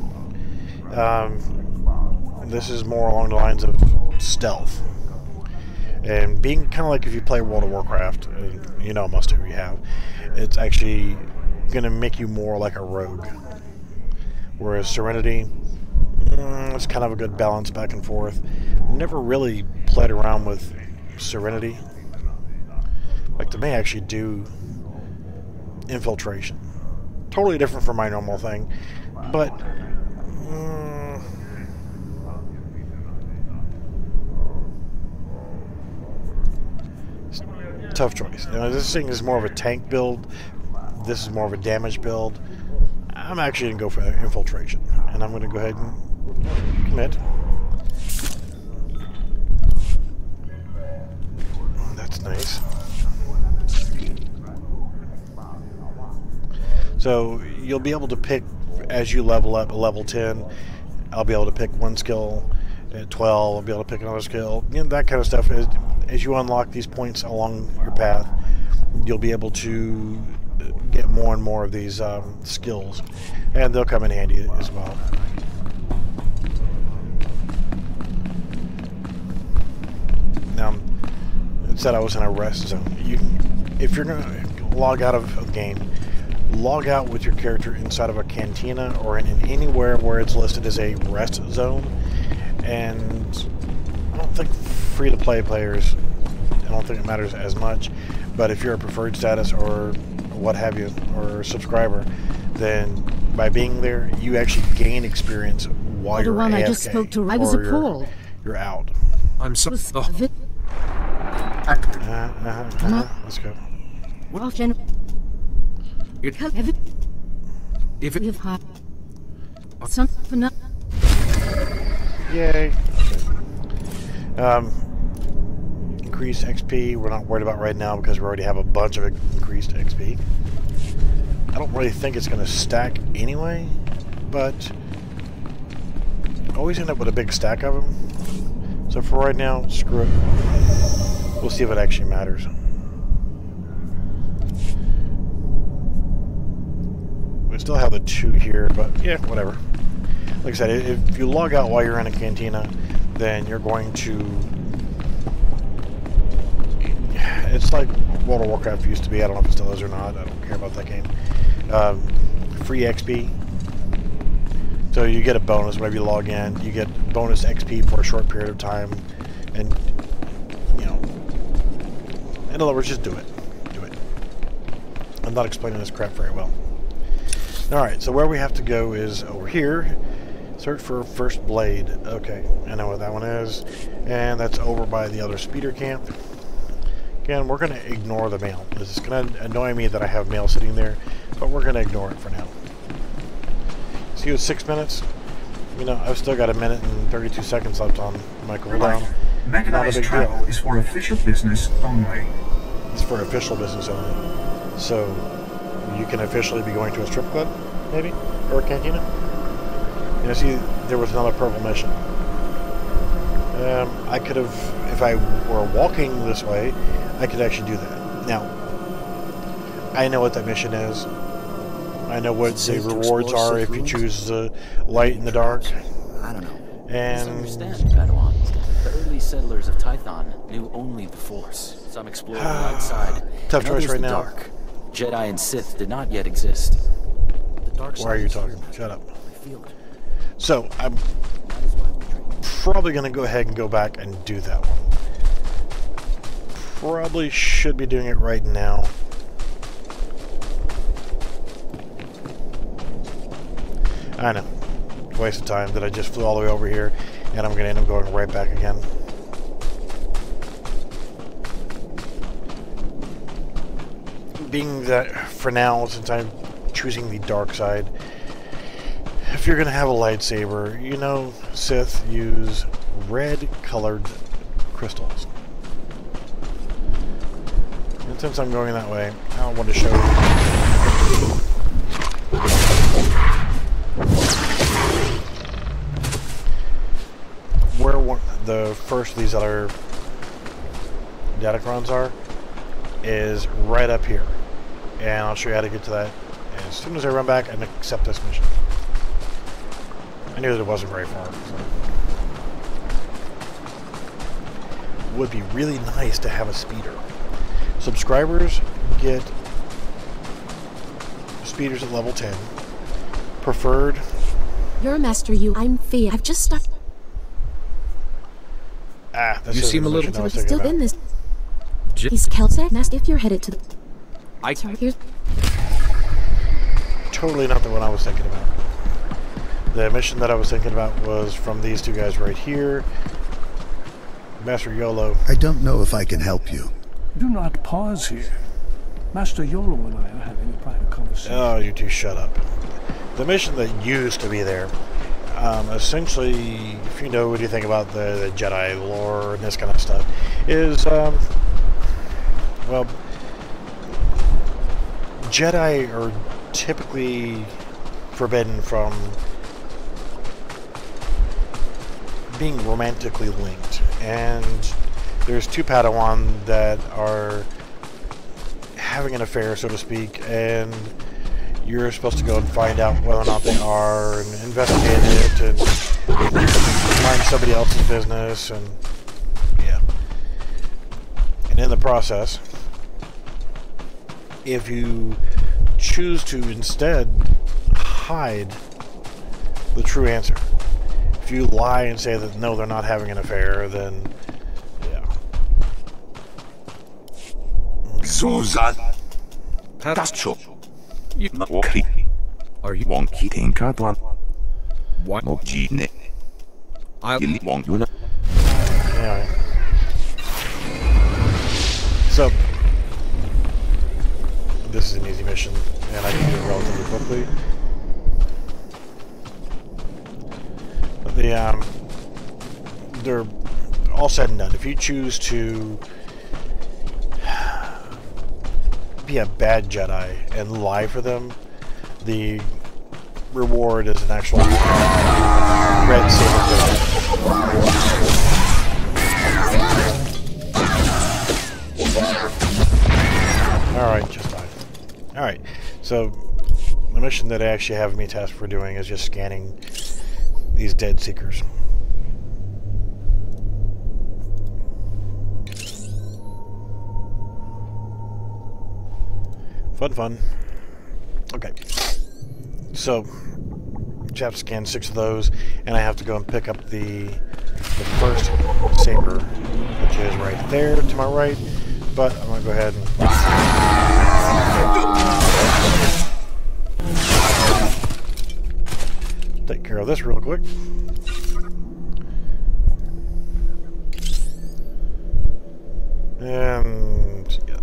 This is more along the lines of stealth. And being kind of like if you play World of Warcraft, you know most of you have, it's actually going to make you more like a rogue. Whereas Serenity, it's kind of a good balance back and forth. Never really played around with Serenity. Like to may actually do Infiltration. Totally different from my normal thing, but tough choice. You know, this thing is more of a tank build. This is more of a damage build. I'm actually going to go for infiltration. And I'm going to go ahead and commit. That's nice. So you'll be able to pick, as you level up, a level 10, I'll be able to pick one skill. At 12, I'll be able to pick another skill. You know, that kind of stuff. As you unlock these points along your path, you'll be able to get more and more of these skills. And they'll come in handy as well. Now, it said I was in a rest zone. If you're going to log out of the game, log out with your character inside of a cantina or in anywhere where it's listed as a rest zone. And I don't think free-to-play players, I don't think it matters as much, but if you're a preferred status or what have you, or a subscriber, then by being there, you actually gain experience while you're AFK, I just spoke to, I was appalled. You're out. I'm so... Let's go. Well, if it... Something. Yay. Increased XP, we're not worried about right now because we already have a bunch of increased XP. I don't really think it's going to stack anyway, but I always end up with a big stack of them. So for right now, screw it. We'll see if it actually matters. We still have the 2 here, but yeah, whatever. Like I said, if you log out while you're in a cantina, then you're going to... It's like World of Warcraft used to be. I don't know if it still is or not. I don't care about that game. Free XP. So you get a bonus whenever you log in. You get bonus XP for a short period of time. And, you know... In other words, just do it. Do it. I'm not explaining this crap very well. Alright, so where we have to go is over here. Search for first blade. Okay, I know what that one is. And that's over by the other speeder camp. Again, we're going to ignore the mail. This is going to annoy me that I have mail sitting there, but we're going to ignore it for now. See, it's 6 minutes. You know, I've still got 1 minute and 32 seconds left on my cooldown. Mechanized travel is for official business only. It's for official business only. So, you can officially be going to a strip club, maybe? Or a cantina? You know, see, there was another purple mission. I could have, if I were walking this way, I could actually do that. Now, I know what that mission is. I know what the rewards are if you choose the light in the dark. I don't know. And Misunderstand, Padawan. The early settlers of Tython knew only the Force. Some explored the light side. Tough choice right now. Dark. Jedi and Sith did not yet exist. The dark side. Why are you talking? Shut up. I feel it. So, I'm probably going to go ahead and go back and do that one. Probably should be doing it right now. I know. Waste of time that I just flew all the way over here, and I'm going to end up going right back again. Being that, for now, since I'm choosing the dark side, if you're going to have a lightsaber, you know Sith use red-colored crystals. And since I'm going that way, I want to show you. Where the first of these other datacrons are is right up here. And I'll show you how to get to that as soon as I run back and accept this mission. I knew that it wasn't very far. So. Would be really nice to have a speeder. Subscribers get speeders at level 10. Preferred. You're a master, I'm Fee. I've just stuck. Ah, that's you seem a little still in this. He's Kelsa. Master, if you're headed to the. Here's. Totally not the one I was thinking about. The mission that I was thinking about was from these two guys right here. Master YOLO. I don't know if I can help you. Do not pause here. Master Yolo and I are having a private conversation. Oh, you two shut up. The mission that used to be there, essentially, if you know what you think about the Jedi lore and this kind of stuff, is, well, Jedi are typically forbidden from being romantically linked, and there's two Padawan that are having an affair, so to speak, and you're supposed to go and find out whether or not they are, and investigate it, and mind somebody else's business, and yeah. And in the process, if you choose to instead hide the true answer, if you lie and say that no, they're not having an affair, then yeah. Suzan. Tacho. Are you wonky think I want? What? Mojine. I'll want you. Anyway. So, this is an easy mission, and I can do it relatively quickly. But they're all said and done. If you choose to be a bad Jedi and lie for them, the reward is an actual red saber. Alright, just died. Alright, so the mission that I actually have me tasked for doing is just scanning these dead seekers. Fun. Okay. So, you have to scan 6 of those, and I have to go and pick up the first saber, which is right there to my right. But I'm going to go ahead and take care of this real quick. And yeah.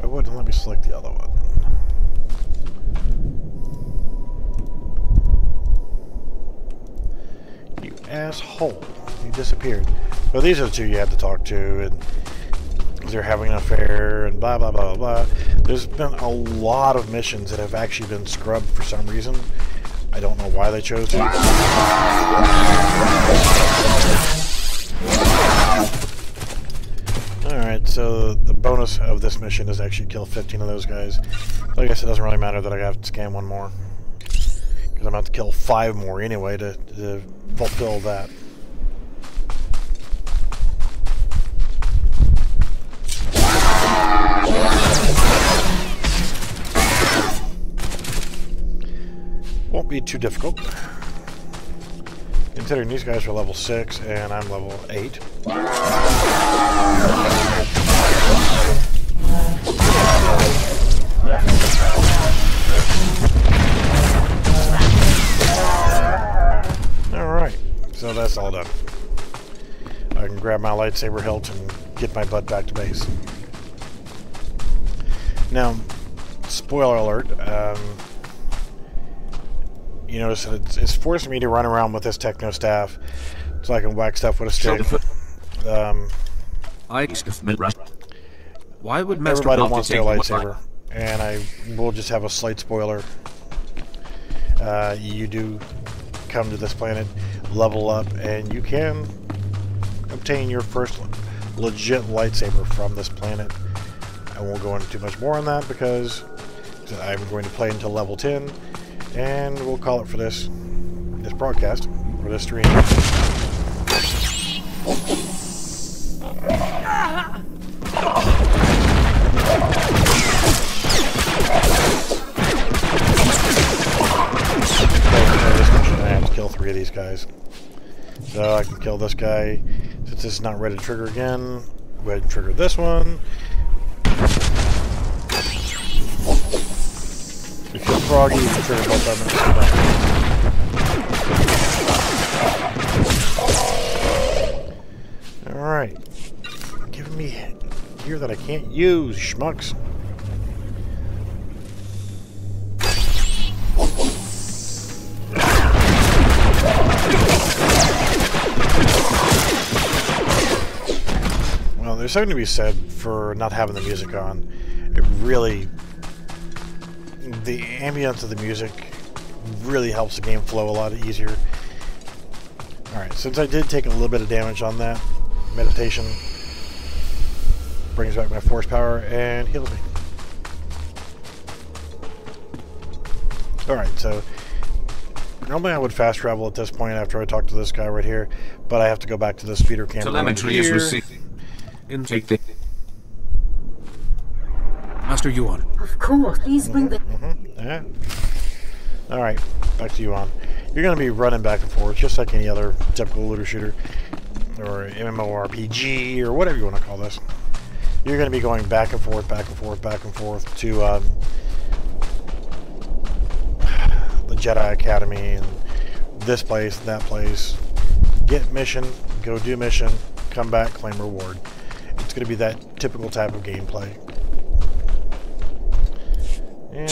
It wouldn't let me select the other one. You asshole. You disappeared. Well, these are the two you have to talk to, and they're having an affair, and blah, blah, blah, blah. There's been a lot of missions that have actually been scrubbed for some reason. I don't know why they chose to. Alright, so the bonus of this mission is actually kill 15 of those guys. So I guess it doesn't really matter that I have to scan one more, because I'm about to kill 5 more anyway to fulfill that. Won't be too difficult, considering these guys are level 6 and I'm level 8. Alright, so that's all done. I can grab my lightsaber hilt and get my butt back to base. Now, spoiler alert, you notice that it's forcing me to run around with this techno staff so I can whack stuff with a stick. Why would Master Everybody wants their lightsaber, and I will just have a slight spoiler. You do come to this planet, level up, and you can obtain your first legit lightsaber from this planet. I won't go into too much more on that because I'm going to play until level 10, and we'll call it for this broadcast, for this stream. I have to kill 3 of these guys. So I can kill this guy. Since this is not ready to trigger again, go ahead and trigger this one. If you're froggy, you can trigger both of them. Alright. Giving me gear that I can't use, schmucks. Well, there's something to be said for not having the music on. It really... The ambience of the music really helps the game flow a lot easier. Alright, since I did take a little bit of damage on that, meditation brings back my force power and heals me. Alright, so normally I would fast travel at this point after I talk to this guy right here, but I have to go back to the speeder camp. Telemetry is received. Intake the... Master Yuan. Of course. Please bring the... Yeah. Alright, back to Yuan. You're going to be running back and forth just like any other typical looter shooter or MMORPG or whatever you want to call this. You're going to be going back and forth, back and forth, back and forth to the Jedi Academy and this place, that place. Get mission, go do mission, come back, claim reward. It's going to be that typical type of gameplay. Yeah,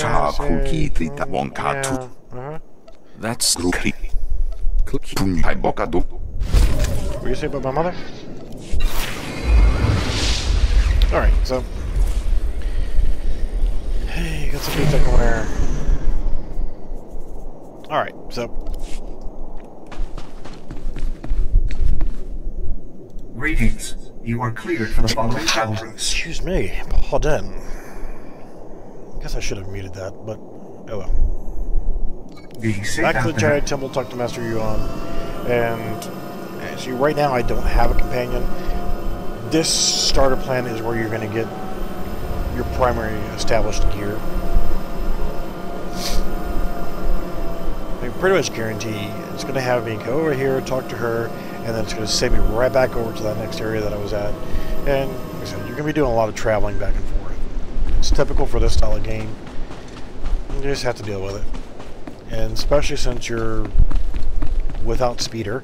That's... What do you say about my mother? Alright, so... Hey, got some boots I can wear. Alright, so... Greetings. You are cleared for the following travel routes. Excuse me, pardon. I guess I should have muted that, but... Oh well. Back to the Jedi Temple, talk to Master Yuan, and see, right now I don't have a companion. This starter plan is where you're going to get your primary established gear. I pretty much guarantee it's going to have me go over here, talk to her, and then it's going to send me right back over to that next area that I was at. And like I said, you're going to be doing a lot of traveling back and forth. It's typical for this style of game. You just have to deal with it. And especially since you're without speeder,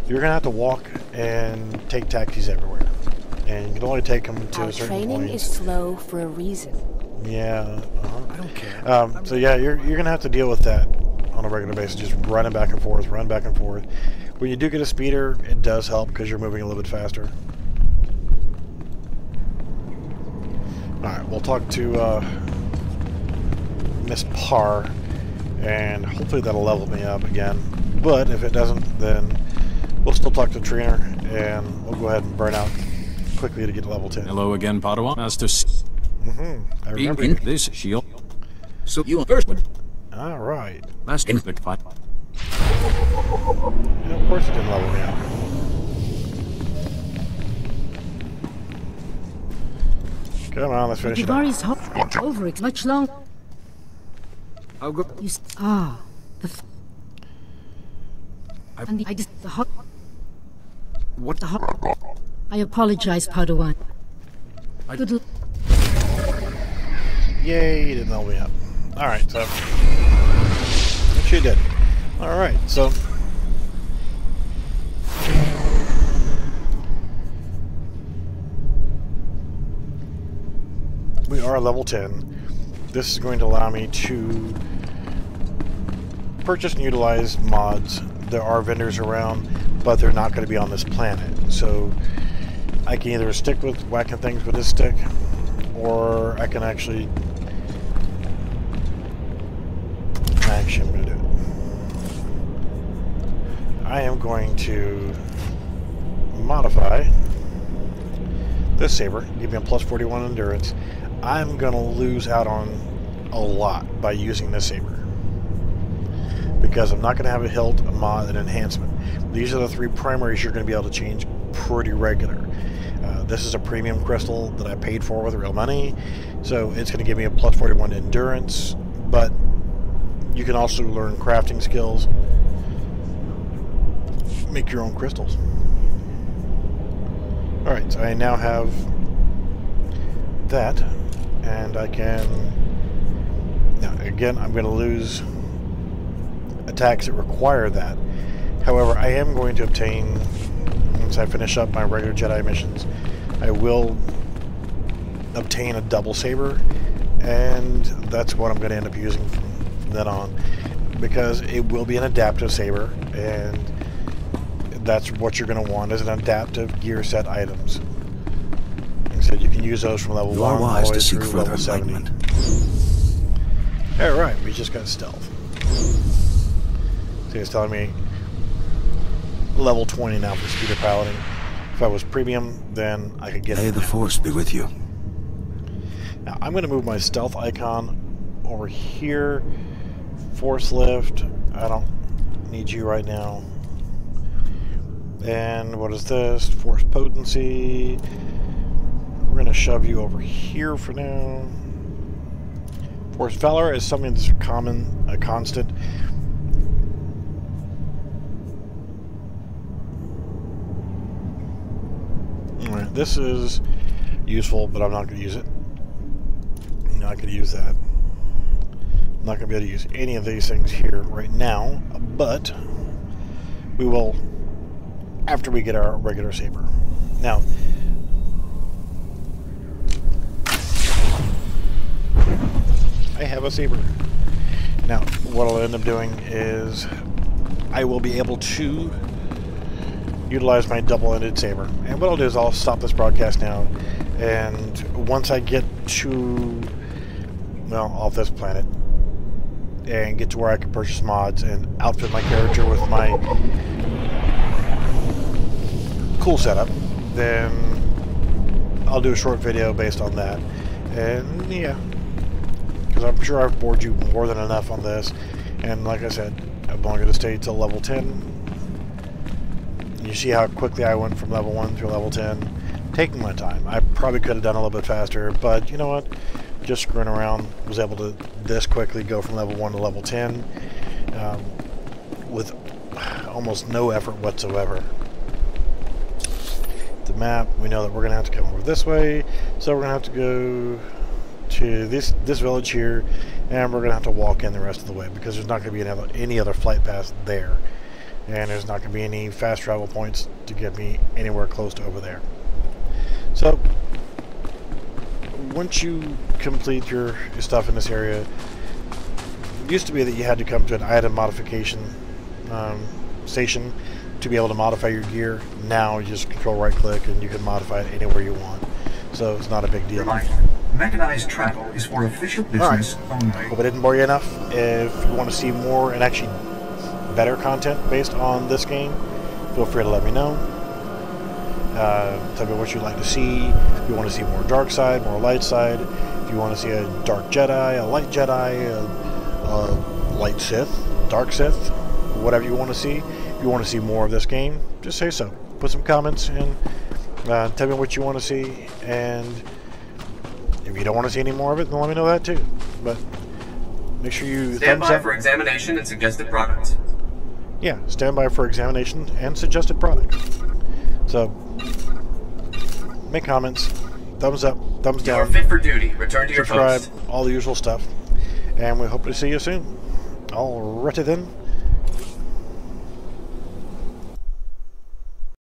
you're going to have to walk and take taxis everywhere. And you can only take them to a certain point. Training is slow for a reason. Yeah. I don't care. So yeah, you're going to have to deal with that on a regular basis. Just running back and forth, run back and forth. When you do get a speeder, it does help because you're moving a little bit faster. Alright, we'll talk to Miss Parr. And hopefully that'll level me up again. But if it doesn't, then we'll still talk to the trainer, and we'll go ahead and burn out quickly to get to level 10. Hello again, Padawan. Master. I remember In this shield. So you first one. All right. Master. In the fight. And of course it didn't level me up. Come on, let's finish it up. Givari's hot over it much longer. I'll go. You I just the hot. What the hot? I apologize, Padawan. Good. Yay, you didn't level me up. Alright, so... Which you did. Alright, so... We are level 10. This is going to allow me to purchase and utilize mods. There are vendors around, but they're not going to be on this planet. So I can either stick with whacking things with this stick, or I can actually... I'm going to do it. I am going to modify this saber, give me a plus 41 endurance. I'm going to lose out on a lot by using this saber, because I'm not going to have a hilt, a mod, and enhancement. These are the three primaries you're going to be able to change pretty regular. This is a premium crystal that I paid for with real money, so it's going to give me a plus 41 endurance, but you can also learn crafting skills, make your own crystals. Alright, so I now have that, and I can... Now, again, I'm going to lose attacks that require that. However, I am going to obtain once I finish up my regular Jedi missions, I will obtain a double saber, and that's what I'm going to end up using from then on, because it will be an adaptive saber, and that's what you're going to want, is an adaptive gear set items. Like I said, you can use those from level 1 all the way through level 70. Alright, we just got stealth. So it's telling me level 20 now for speeder piloting. If I was premium, then I could get it. May the Force be with you. Now, I'm going to move my stealth icon over here. Force lift. I don't need you right now. And what is this? Force potency. We're going to shove you over here for now. Force valor is something that's common, a constant. Alright, this is useful, but I'm not going to use it. I'm not going to use that. I'm not going to be able to use any of these things here right now, but we will after we get our regular saber. Now, I have a saber. Now, what I'll end up doing is I will be able to utilize my double-ended saber. And what I'll do is I'll stop this broadcast now, and once I get to, well, off this planet, and get to where I can purchase mods and outfit my character with my cool setup, then I'll do a short video based on that. And yeah, because I'm sure I've bored you more than enough on this, and like I said, I'm only going to stay till level 10. You see how quickly I went from level 1 through level 10, taking my time. I probably could have done a little bit faster, but you know what, just screwing around, was able to this quickly go from level 1 to level 10 with almost no effort whatsoever. The map, we know that we're going to have to come over this way, so we're going to have to go to this village here, and we're going to have to walk in the rest of the way, because there's not going to be any other flight paths there, and there's not going to be any fast travel points to get me anywhere close to over there. So once you complete your stuff in this area, it used to be that you had to come to an item modification station to be able to modify your gear. Now you just control right click and you can modify it anywhere you want, so it's not a big deal. Mechanized travel is for official business only. Hope I didn't bore you enough. If you want to see more and actually better content based on this game, feel free to let me know. Tell me what you'd like to see. If you want to see more dark side, more light side, if you want to see a dark Jedi, a light Jedi, a light Sith, dark Sith, whatever you want to see. If you want to see more of this game, just say so. Put some comments in, tell me what you want to see, and if you don't want to see any more of it, then let me know that too. But make sure you stand thumbs by up for examination and suggested products. Yeah, stand by for examination and suggested products. So make comments, thumbs up, thumbs down. You are fit for duty. Return to your subscribe, post. all the usual stuff. And we hope to see you soon. Alrighty then.